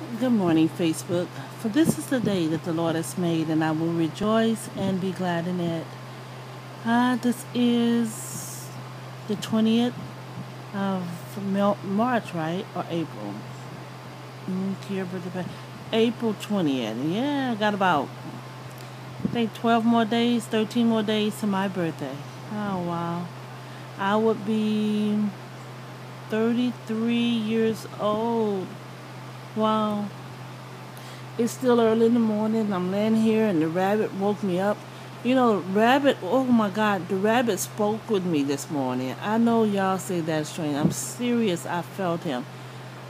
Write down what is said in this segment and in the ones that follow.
Good morning, Facebook. For this is the day that the Lord has made, and I will rejoice and be glad in it. This is the 20th of March, right? Or April? April 20th. Yeah, I got about, I think, 12 more days, 13 more days to my birthday. Oh, wow. I would be 33 years old. Wow. It's still early in the morning. I'm laying here and the rabbit woke me up. Rabbit, oh my God, the rabbit spoke with me this morning. I know y'all say that's strange. I'm serious. I felt him.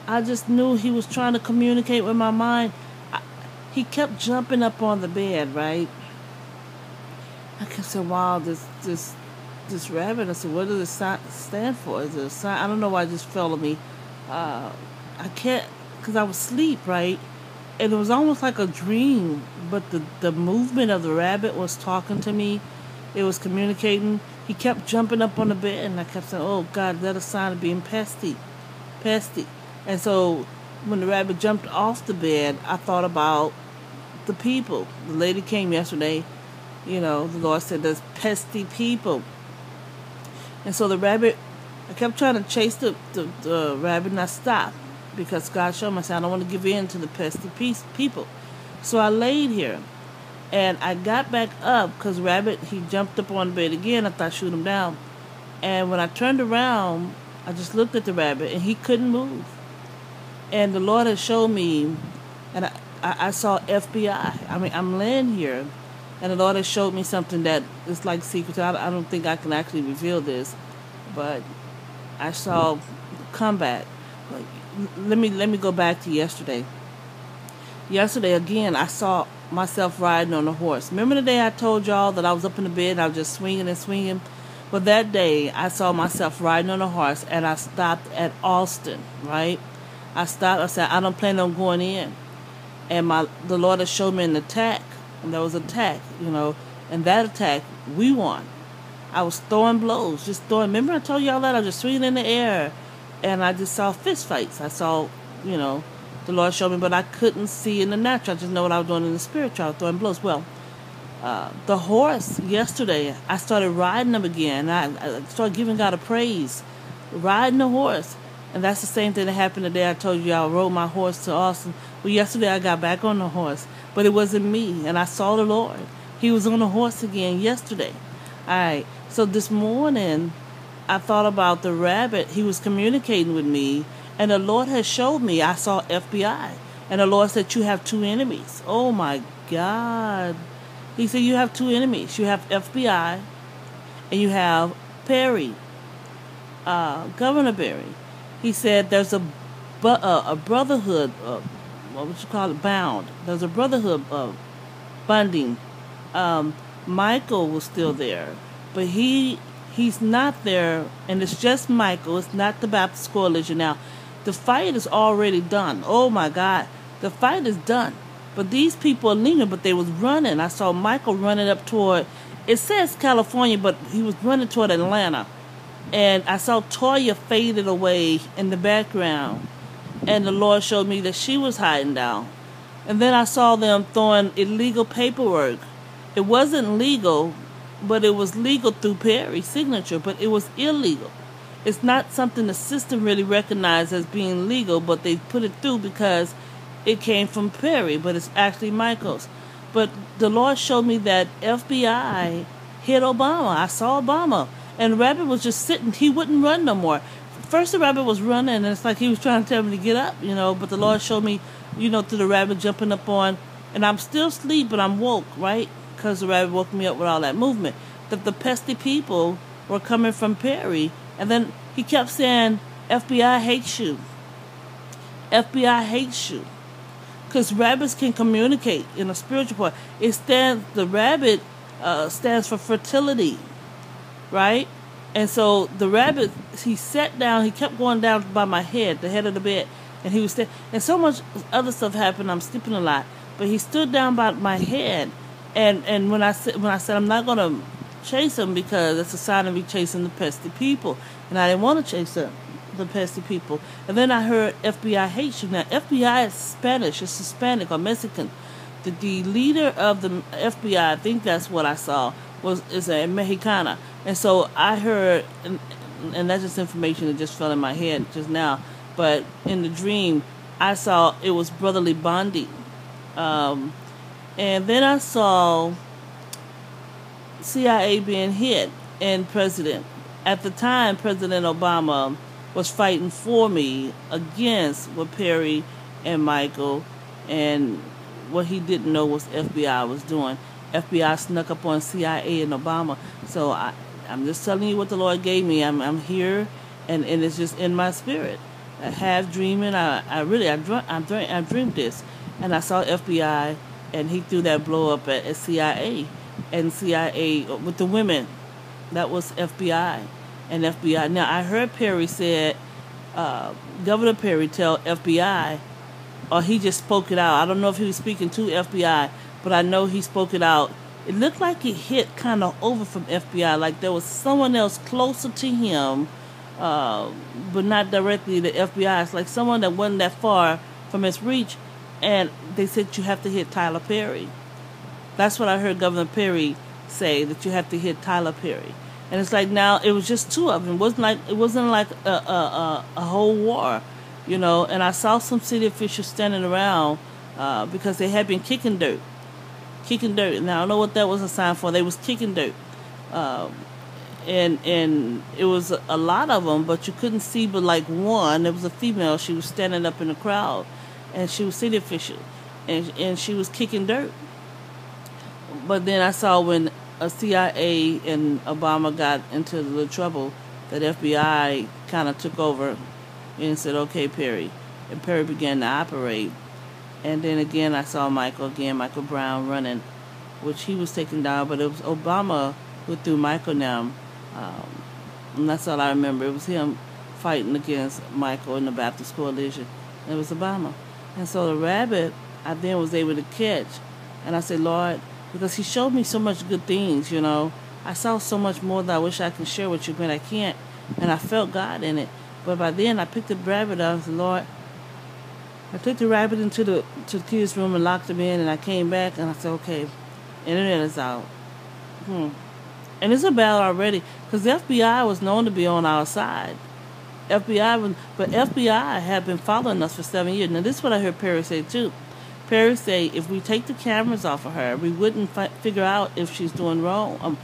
I just knew he was trying to communicate with my mind. He kept jumping up on the bed, right? I kept saying, wow, this rabbit. I said, what does it stand for? Is it a sign? I don't know why it just fell on me. I can't, because I was asleep, right? And it was almost like a dream, but the movement of the rabbit was talking to me. It was communicating. He kept jumping up on the bed, and I kept saying, oh, God, that's a sign of being pesty. Pesty. And so when the rabbit jumped off the bed, I thought about the people. The lady came yesterday. The Lord said, there's pesty people. And so the rabbit, I kept trying to chase the rabbit, and I stopped because God showed me, I said, I don't want to give in to the pesty people. So I laid here, and I got back up because rabbit, he jumped up on the bed again. I thought I'd shoot him down. And when I turned around, I just looked at the rabbit, and he couldn't move. And the Lord had showed me, and I saw FBI. I mean, I'm laying here, and the Lord has showed me something that is like secret. I don't think I can actually reveal this, but I saw combat. Let me go back to yesterday. Yesterday again, I saw myself riding on a horse. Remember the day I told y'all that I was up in the bed and I was just swinging and swinging? Well, that day I saw myself riding on a horse, and I stopped at Austin. Right? I stopped. I said, I don't plan on going in. And the Lord has showed me an attack, and there was an attack. And that attack we won. I was throwing blows, just throwing. Remember I told y'all that I was just swinging in the air. And I just saw fist fights. I saw, the Lord showed me, but I couldn't see in the natural. I just know what I was doing in the spiritual. I was throwing blows. Well, the horse, yesterday, I started riding him again. I started giving God a praise, riding the horse. And that's the same thing that happened the day I told you I rode my horse to Austin. Well, yesterday I got back on the horse, but it wasn't me. And I saw the Lord. He was on the horse again yesterday. All right. So this morning, I thought about the rabbit. He was communicating with me, and the Lord has showed me. I saw FBI, and the Lord said, you have two enemies. Oh my God. He said, you have two enemies. You have FBI, and you have Perry, Governor Perry. He said there's a brotherhood, what would you call it, bound. There's a brotherhood of bonding. Michael was still there, but he's not there, and it's just Michael. It's not the Baptist Coalition. Now, the fight is already done. Oh, my God. The fight is done. But these people are leaning, but they was running. I saw Michael running up toward, it says California, but he was running toward Atlanta. And I saw Toya faded away in the background. And the Lord showed me that she was hiding down. And then I saw them throwing illegal paperwork. It wasn't legal, but it was legal through Perry's signature, but it was illegal. It's not something the system really recognized as being legal, but they put it through because it came from Perry, but it's actually Michael's. But the Lord showed me that FBI hit Obama. I saw Obama, and the rabbit was just sitting. He wouldn't run no more. First the rabbit was running, and it's like he was trying to tell me to get up, but the Lord showed me, through the rabbit jumping up on, and I'm still asleep, but I'm woke, right? Because the rabbit woke me up with all that movement, that the pesty people were coming from Perry. And then he kept saying, FBI hates you. FBI hates you. Because rabbits can communicate in a spiritual part. The rabbit stands for fertility, right? And so the rabbit, he sat down, he kept going down by my head, the head of the bed, and he was standing. And so much other stuff happened, I'm sleeping a lot. But he stood down by my head. And when I said I'm not going to chase him because it's a sign of me chasing the pesky people, and I didn't want to chase them. the pesky people. And then I heard FBI hates you. Now, FBI is Spanish. It's Hispanic or Mexican. The leader of the FBI, I think that's what I saw, is a Mexicana. And so I heard, and that's just information that just fell in my head just now, but in the dream, I saw it was brotherly bonding. And then I saw CIA being hit and President. At the time, President Obama was fighting for me against what Perry and Michael, and what he didn't know was FBI was doing. FBI snuck up on CIA and Obama. So I'm just telling you what the Lord gave me. I'm here, and it's just in my spirit. Half dreaming. I dreamed this, and I saw FBI, and he threw that blow up at CIA, and CIA with the women. That was FBI, and FBI. Now I heard Perry said, Governor Perry tell FBI, or he just spoke it out. I don't know if he was speaking to FBI, but I know he spoke it out. It looked like it hit kind of over from FBI, like there was someone else closer to him, but not directly the FBI. It's like someone that wasn't that far from his reach, and they said you have to hit Tyler Perry. That's what I heard Governor Perry say, that you have to hit Tyler Perry. And it's like now it was just two of them. It wasn't like a whole war, you know. And I saw some city officials standing around because they had been kicking dirt. Now I don't know what that was a sign for. They was kicking dirt, and it was a lot of them, but you couldn't see but like one. There was a female. She was standing up in the crowd, and she was city official, and she was kicking dirt. But then I saw when a CIA and Obama got into a little trouble, that FBI kind of took over and said, okay, Perry. And Perry began to operate. And then again, I saw Michael Brown running, which he was taken down, but it was Obama who threw Michael down. And that's all I remember. It was him fighting against Michael in the Baptist Coalition. It was Obama. And so the rabbit, I then was able to catch. And I said, Lord, because he showed me so much good things, you know. I saw so much more that I wish I could share with you, but I can't. And I felt God in it. But by then, I picked the rabbit up and said, Lord, I took the rabbit into the kids' room and locked him in, and I came back, and I said, okay, internet is out. And it's a battle already, because the FBI was known to be on our side. But FBI had been following us for 7 years. Now, this is what I heard Perry say, too. Perry say, if we take the cameras off of her, we wouldn't figure out if she's doing wrong.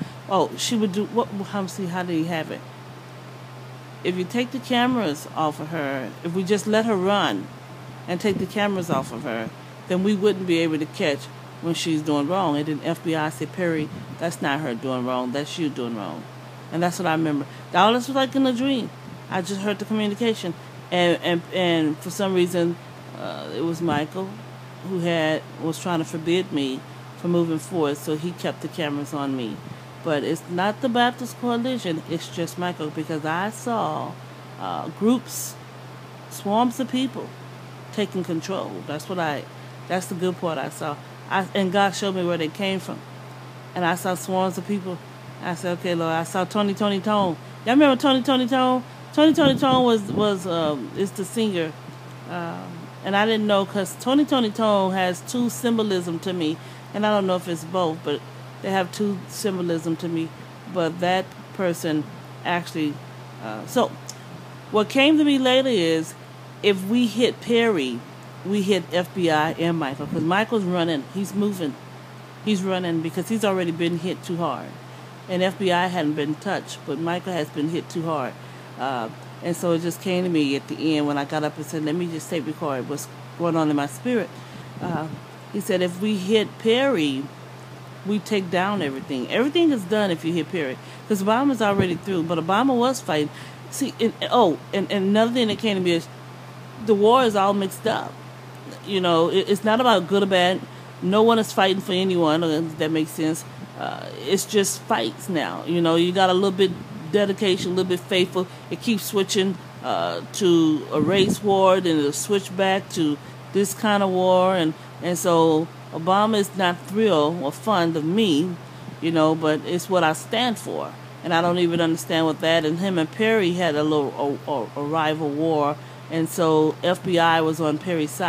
She would do, how do you have it? If you take the cameras off of her, if we just let her run and take the cameras off of her, then we wouldn't be able to catch when she's doing wrong. And then FBI said, Perry, that's not her doing wrong, that's you doing wrong. And that's what I remember. All this was like in a dream. I just heard the communication. And for some reason, it was Michael who was trying to forbid me from moving forward, so he kept the cameras on me. But it's not the Baptist Coalition, it's just Michael, because I saw groups, swarms of people taking control. That's the good part I saw. And God showed me where they came from. And I saw swarms of people. I said, okay, Lord, I saw Tony Tone. Y'all remember Tony Tone? Tony Tone is the singer. And I didn't know, because Tony Tone has two symbolism to me. And I don't know if it's both, but they have two symbolism to me. But that person actually... so what came to me later is, if we hit Perry, we hit FBI and Michael. Because Michael's running. He's moving. He's running because he's already been hit too hard. And FBI hadn't been touched, but Michael has been hit too hard. And so it just came to me at the end when I got up and said, let me just tape record what's going on in my spirit. He said, if we hit Perry, we take down everything. Everything is done if you hit Perry. Because Obama's already through, but Obama was fighting. See, and another thing that came to me is, the war is all mixed up. You know, it's not about good or bad. No one is fighting for anyone, if that makes sense. It's just fights now. You know, you got a little bit dedication, a little bit faithful. It keeps switching to a race war, then it'll switch back to this kind of war. And so Obama is not thrill or fond of me, you know, but it's what I stand for. and I don't even understand what that. And him and Perry had a little a rival war, and so FBI was on Perry's side.